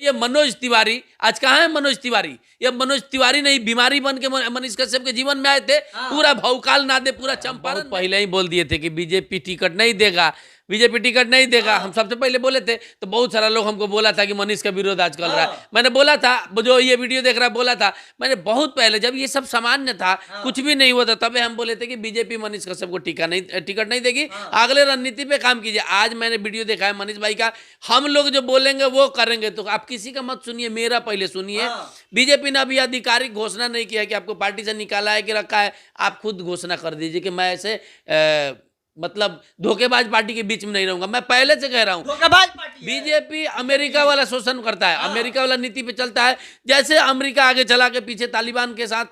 ये मनोज तिवारी आज कहाँ है? मनोज तिवारी, ये मनोज तिवारी नहीं, बीमारी बन के मनीष कश्यप के जीवन में आए थे। पूरा भौकाल ना दे, पूरा चंपारण पहले ही बोल दिए थे कि बीजेपी टिकट नहीं देगा, बीजेपी टिकट नहीं देगा। हम सबसे पहले बोले थे, तो बहुत सारा लोग हमको बोला था कि मनीष का विरोध आज चल रहा है। मैंने बोला था, जो ये वीडियो देख रहा है, बोला था मैंने बहुत पहले, जब ये सब सामान्य था, कुछ भी नहीं हुआ था, तब हम बोले थे कि बीजेपी मनीष कश्यप को टिकट नहीं देगी, अगले रणनीति पे काम कीजिए। आज मैंने वीडियो देखा है मनीष भाई का, हम लोग जो बोलेंगे वो करेंगे, तो आप किसी का मत सुनिए, मेरा पहले सुनिए। बीजेपी ने अभी आधिकारिक घोषणा नहीं किया कि आपको पार्टी से निकाला है कि रखा है। आप खुद घोषणा कर दीजिए कि मैं ऐसे मतलब धोखेबाज पार्टी के बीच में नहीं रहूंगा। मैं पहले से कह रहा हूं, धोखेबाज पार्टी बीजेपी अमेरिका वाला शोषण करता है, अमेरिका वाला नीति पे चलता है। जैसे अमेरिका आगे चला के पीछे तालिबान के साथ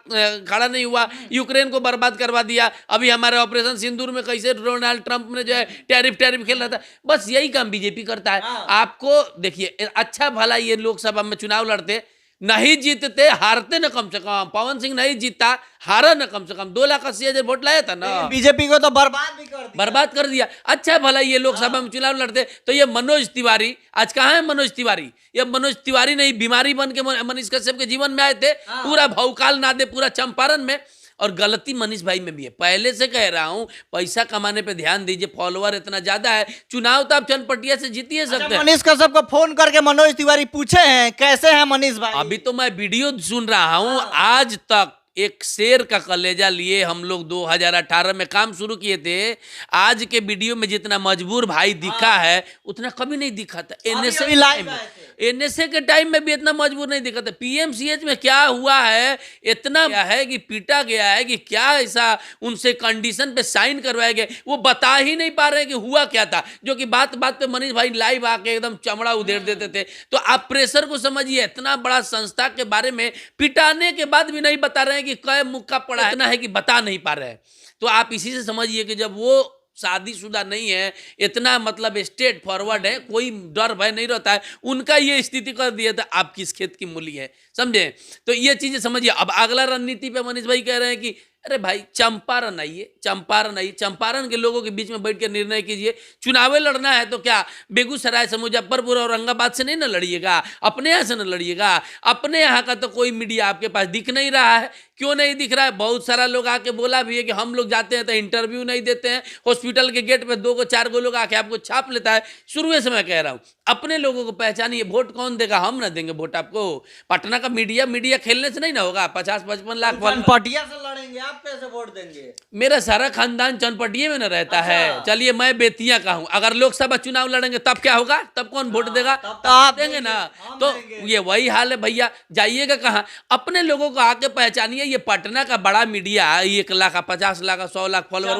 खड़ा नहीं हुआ, यूक्रेन को बर्बाद करवा दिया। अभी हमारे ऑपरेशन सिंदूर में कैसे डोनाल्ड ट्रंप ने जो है टैरिफ खेल रहा था, बस यही काम बीजेपी करता है। आपको देखिए, अच्छा भला ये लोकसभा में चुनाव लड़ते, नहीं जीतते, हारते न कम से कम। पवन सिंह नहीं जीता, हारा न कम से कम। 2,80,000 वोट लाया था ना, बीजेपी को तो बर्बाद कर दिया। अच्छा भला ये लोकसभा में चुनाव लड़ते, तो ये मनोज तिवारी आज कहाँ है? मनोज तिवारी, ये मनोज तिवारी नहीं, बीमारी बन के मनीष कश्यप के जीवन में आए थे। पूरा भौकाल ना दे, पूरा चंपारण में। और गलती मनीष भाई में भी है, पहले से कह रहा हूं, पैसा कमाने पे ध्यान दीजिए। फॉलोअर इतना ज्यादा है, चुनाव तो आप चनपटिया से जीत ही सकते हैं। मनीष कश्यप को फोन करके मनोज तिवारी पूछे हैं कैसे हैं मनीष भाई? अभी तो मैं वीडियो सुन रहा हूं, आज तक एक शेर का कलेजा लिए हम लोग 2018 में काम शुरू किए थे। आज के वीडियो में जितना मजबूर भाई दिखा है, उतना कभी नहीं दिखा था। एनएसए के टाइम में भी इतना मजबूर नहीं दिखा था। पीएमसीएच में क्या हुआ है, इतना क्या है कि पीटा गया है कि क्या ऐसा उनसे कंडीशन पे साइन करवाया गया, वो बता ही नहीं पा रहे कि हुआ क्या था। जो कि बात बात पे मनीष भाई लाइव आके एकदम चमड़ा उधेड़ देते थे। तो आप प्रेशर को समझिए, इतना बड़ा संस्था के बारे में पिटाने के बाद भी नहीं बता रहे हैं कि कई मुक्का पड़ा है, इतना है कि बता नहीं पा रहे हैं। तो आप इसी से समझिए कि जब वो शादीशुदा नहीं है, इतना मतलब स्ट्रेट फॉरवर्ड है, कोई डर भय नहीं रहता है, उनका ये स्थिति कर दिया था, आप किस खेत की मूली है, समझे? तो ये चीजें समझिए। अब अगला रणनीति पे मनीष भाई कह रहे हैं कि अरे भाई चंपारण आइए, चंपारण आइए, चंपारण के लोगों के बीच में बैठ कर निर्णय कीजिए। चुनावे लड़ना है तो क्या बेगूसराय से, मुजफ्फरपुर और औरंगाबाद से नहीं ना लड़िएगा, अपने यहाँ से ना लड़िएगा। अपने यहाँ का तो कोई मीडिया आपके पास दिख नहीं रहा है। क्यों नहीं दिख रहा है? बहुत सारा लोग आके बोला भी है कि हम लोग जाते हैं तो इंटरव्यू नहीं देते हैं, हॉस्पिटल के गेट पे 2-4 लोग आके आपको छाप लेता है। शुरू से मैं कह रहा हूँ, अपने लोगों को पहचानिए। वोट कौन देगा? हम ना देंगे वोट आपको। पटना का मीडिया खेलने से नहीं ना होगा। 50-55 लाख चनपटिया से लड़ेंगे, आप कैसे वोट देंगे? मेरा सारा खानदान चनपटिया में न रहता है। चलिए मैं बेतिया का हूँ, अगर लोकसभा चुनाव लड़ेंगे तब क्या होगा? तब कौन वोट देगा? तब तो आप देंगे ना। तो ये वही हाल है भैया, जाइएगा कहाँ? अपने लोगों को आके पहचानिए। ये पटना का बड़ा मीडिया 1 लाख 50 लाख 100 लाख फॉलोअर,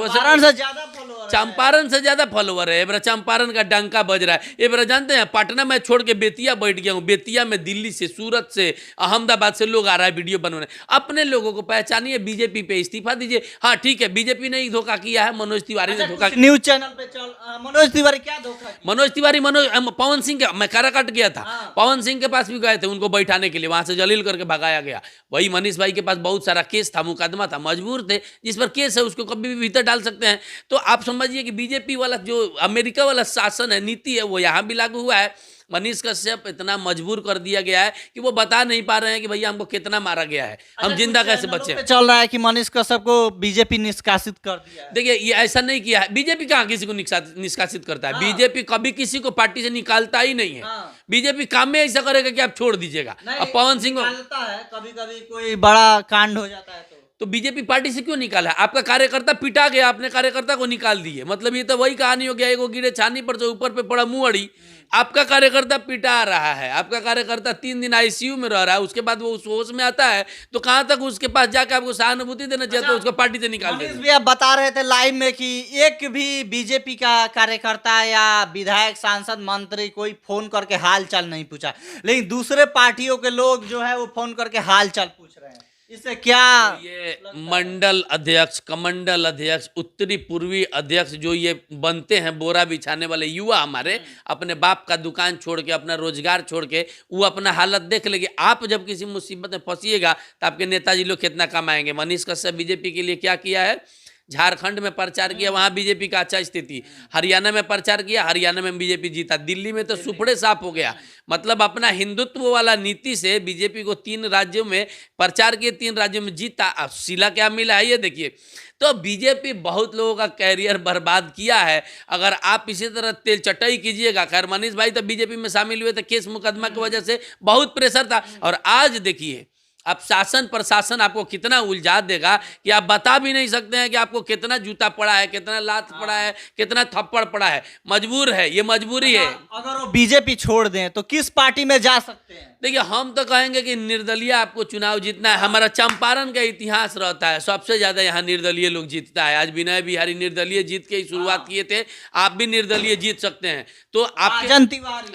चंपारण से ज्यादा फॉलोअर है। एबरा चंपारण का डंका बज रहा है। एबरा जानते हैं, पटना में छोड़ के बेतिया बैठ गया हूँ। बेतिया में दिल्ली से, सूरत से, अहमदाबाद से लोग आ रहा है वीडियो बनवाने। अपने लोगों को पहचानिए, बीजेपी पे इस्तीफा दीजिए। हाँ ठीक है, बीजेपी ने धोखा किया है, मनोज तिवारी ने धोखा। न्यूज चैनल पे चल, मनोज तिवारी क्या धोखा? मनोज तिवारी पवन सिंह के, मैं काराकाट गया था, पवन सिंह के पास भी गए थे उनको बैठाने के लिए, वहां से जलील करके भगाया गया। वही मनीष भाई के पास बहुत सारा केस था, मुकदमा था, मजबूर थे। जिस पर केस है उसको कभी भी भीतर डाल सकते हैं। तो आप समझिए कि बीजेपी वाला जो अमेरिका वाला शासन है, नीति है, वो यहाँ भी लागू हुआ है। मनीष कश्यप इतना मजबूर कर दिया गया है कि वो बता नहीं पा रहे हैं कि भैया हमको कितना मारा गया है, हम जिंदा कैसे बचे। चल रहा है कि मनीष कश्यप को बीजेपी निष्कासित कर दिया है। देखिए ये ऐसा नहीं किया है। बीजेपी कहाँ किसी को निष्कासित करता है? बीजेपी कभी किसी को पार्टी से निकालता ही नहीं है। बीजेपी काम में ऐसा करेगा कि आप छोड़ दीजिएगा। अब पवन सिंह कभी कभी कोई बड़ा कांड हो जाता है तो बीजेपी पार्टी से क्यों निकाला? आपका कार्यकर्ता पिटा गया, आपने कार्यकर्ता को निकाल दिए। मतलब ये तो वही कहानी हो गया, एगो गिरे छानी पर जो ऊपर पे पड़ा मुंहड़ी। आपका कार्यकर्ता पिटा रहा है, आपका कार्यकर्ता 3 दिन आईसीयू में रह रहा है, उसके बाद वो उस होश में आता है, तो कहां तक उसके पास जाकर आपको सहानुभूति देना चाहिए? तो उसको पार्टी से निकाल देना। भी आप बता रहे थे लाइव में कि एक भी बीजेपी का कार्यकर्ता या विधायक, सांसद, मंत्री कोई फोन करके हाल चाल नहीं पूछा, लेकिन दूसरे पार्टियों के लोग जो है वो फोन करके हाल चाल पूछ रहे हैं। इससे क्या ये मंडल अध्यक्ष, कमंडल अध्यक्ष, उत्तरी पूर्वी अध्यक्ष जो ये बनते हैं, बोरा बिछाने वाले युवा हमारे, अपने बाप का दुकान छोड़ के, अपना रोजगार छोड़ के, वो अपना हालत देख लेंगे। आप जब किसी मुसीबत में फंसिएगा तो आपके नेताजी लोग कितना कमाएंगे। मनीष कश्यप बीजेपी के लिए क्या किया है? झारखंड में प्रचार किया, वहां बीजेपी का अच्छा स्थिति, हरियाणा में प्रचार किया, हरियाणा में बीजेपी जीता, दिल्ली में तो सुपड़े साफ हो गया। मतलब अपना हिंदुत्व वाला नीति से बीजेपी को 3 राज्यों में प्रचार किए, 3 राज्यों में जीता। अब सिला क्या मिला है ये देखिए। तो बीजेपी बहुत लोगों का कैरियर बर्बाद किया है। अगर आप इसी तरह तेल चटाई कीजिएगा, खैर मनीष भाई तो बीजेपी में शामिल हुए थे, केस मुकदमा की वजह से बहुत प्रेशर था, और आज देखिए अब शासन प्रशासन आपको कितना उलझा देगा कि आप बता भी नहीं सकते हैं कि आपको कितना जूता पड़ा है, कितना लात पड़ा है, कितना थप्पड़ पड़ा है। मजबूर है, ये मजबूरी है। अगर वो बीजेपी छोड़ दें तो किस पार्टी में जा सकते हैं? देखिए हम तो कहेंगे कि निर्दलीय आपको चुनाव जीतना है। हमारा चंपारण का इतिहास रहता है, सबसे ज्यादा यहाँ निर्दलीय लोग जीतता है। आज विनय बिहारी निर्दलीय जीत के ही शुरुआत किए थे, आप भी निर्दलीय जीत सकते हैं। तो आप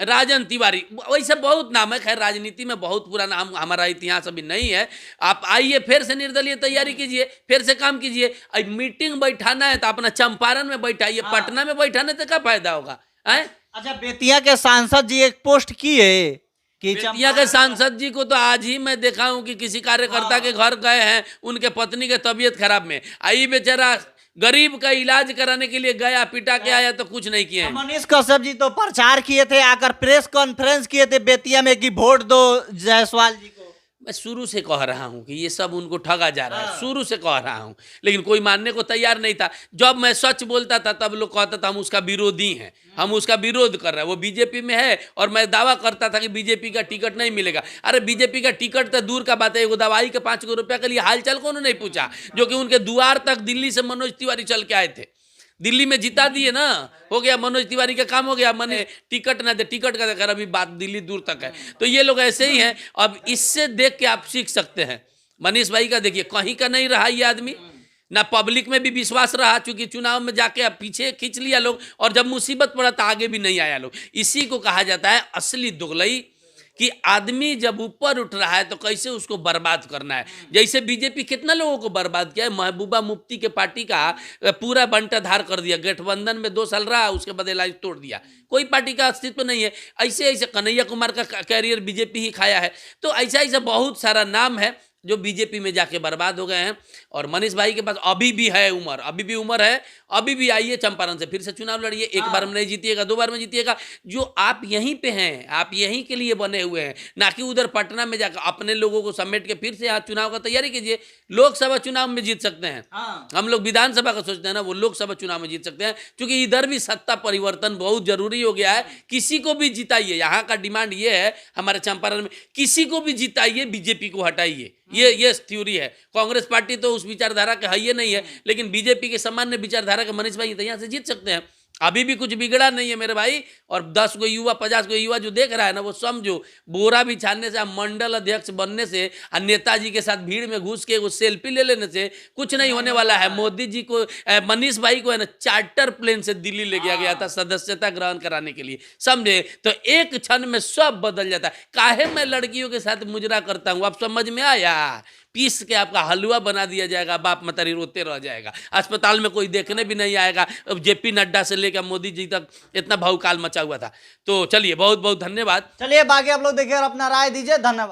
राजन तिवारी वैसे बहुत नाम है, खैर राजनीति में बहुत पुराना हमारा इतिहास अभी नहीं है। आप आइए, फिर से निर्दलीय तैयारी कीजिए, फिर से काम कीजिए। अब मीटिंग बैठाना है तो अपना चंपारण में बैठाइए, पटना में बैठाने से क्या फायदा होगा? अच्छा, बेतिया के सांसद जी एक पोस्ट किए कि बेतिया के सांसद जी को तो आज ही मैं देखा हूं कि किसी कार्यकर्ता के घर गए हैं, उनके पत्नी के तबीयत खराब में आई, बेचारा गरीब का इलाज कराने के लिए गया, पिटा के आया तो कुछ नहीं किए। मनीष कश्यप जी तो प्रचार किए थे, आकर प्रेस कॉन्फ्रेंस किए थे बेतिया में कि वोट दो जायसवाल जी को। मैं शुरू से कह रहा हूं कि ये सब उनको ठगा जा रहा है, शुरू से कह रहा हूं, लेकिन कोई मानने को तैयार नहीं था। जब मैं सच बोलता था तब लोग कहता था हम उसका विरोधी हैं, हम उसका विरोध कर रहे हैं, वो बीजेपी में है और मैं दावा करता था कि बीजेपी का टिकट नहीं मिलेगा। अरे बीजेपी का टिकट तो दूर का बात है, वो दवाई के 5 रुपया के लिए हालचाल कौन नहीं पूछा, जो कि उनके द्वार तक दिल्ली से मनोज तिवारी चल के आए थे, दिल्ली में जिता दिए ना, हो गया मनोज तिवारी का काम हो गया। मैंने टिकट ना दे, टिकट का देकर अभी बात दिल्ली दूर तक है। तो ये लोग ऐसे ही हैं। अब इससे देख के आप सीख सकते हैं। मनीष भाई का देखिए, कहीं का नहीं रहा ये आदमी, ना पब्लिक में भी विश्वास रहा, चूंकि चुनाव में जाके अब पीछे खींच लिया लोग, और जब मुसीबत पड़ा तो आगे भी नहीं आया लोग। इसी को कहा जाता है असली दुगलई, कि आदमी जब ऊपर उठ रहा है तो कैसे उसको बर्बाद करना है। जैसे बीजेपी कितना लोगों को बर्बाद किया है, महबूबा मुफ्ती के पार्टी का पूरा बंटाधार कर दिया, गठबंधन में 2 साल रहा, उसके बाद इलाज तोड़ दिया, कोई पार्टी का अस्तित्व नहीं है। ऐसे ऐसे कन्हैया कुमार का कैरियर बीजेपी ही खाया है। तो ऐसा ऐसा बहुत सारा नाम है जो बीजेपी में जाके बर्बाद हो गए हैं। और मनीष भाई के पास अभी भी है उम्र, अभी भी उम्र है, अभी भी आइए चंपारण से फिर से चुनाव लड़िए। एक बार में नहीं जीतिएगा, 2 बार में जीतिएगा। जो आप यहीं पे हैं, आप यहीं के लिए बने हुए हैं, ना कि उधर पटना में जाकर अपने लोगों को समेट के फिर से यहाँ चुनाव का तैयारी कीजिए। लोकसभा चुनाव में जीत सकते हैं, हम लोग विधानसभा का सोचते हैं ना, वो लोकसभा चुनाव में जीत सकते हैं, क्योंकि इधर भी सत्ता परिवर्तन बहुत जरूरी हो गया है। किसी को भी जिताइए, यहाँ का डिमांड ये है हमारे चंपारण में, किसी को भी जिताइए, बीजेपी को हटाइए। ये थ्योरी है। कांग्रेस पार्टी तो उस विचारधारा के है ये नहीं है, लेकिन बीजेपी के सामान्य विचारधारा के मनीष भाई तो यहाँ से जीत सकते हैं। अभी भी कुछ बिगड़ा नहीं है मेरे भाई। और 10 गो युवा 50 गो युवा जो देख रहा है ना, वो समझो बोरा बिछाने से, मंडल अध्यक्ष बनने से, और नेताजी के साथ भीड़ में घुस के वो सेल्फी ले लेने से कुछ नहीं होने वाला है। मोदी जी को, मनीष भाई को है ना, चार्टर प्लेन से दिल्ली ले गया था सदस्यता ग्रहण कराने के लिए, समझे? तो एक क्षण में सब बदल जाता है। काहे मैं लड़कियों के साथ मुजरा करता हूँ, अब समझ में आया? पीस के आपका हलवा बना दिया जाएगा, बाप मतारी रोते रह जाएगा, अस्पताल में कोई देखने भी नहीं आएगा। अब जेपी नड्डा से लेकर मोदी जी तक इतना भावकाल मचा हुआ था। तो चलिए, बहुत बहुत धन्यवाद। चलिए बाकी आप लोग देखिए और अपना राय दीजिए। धन्यवाद।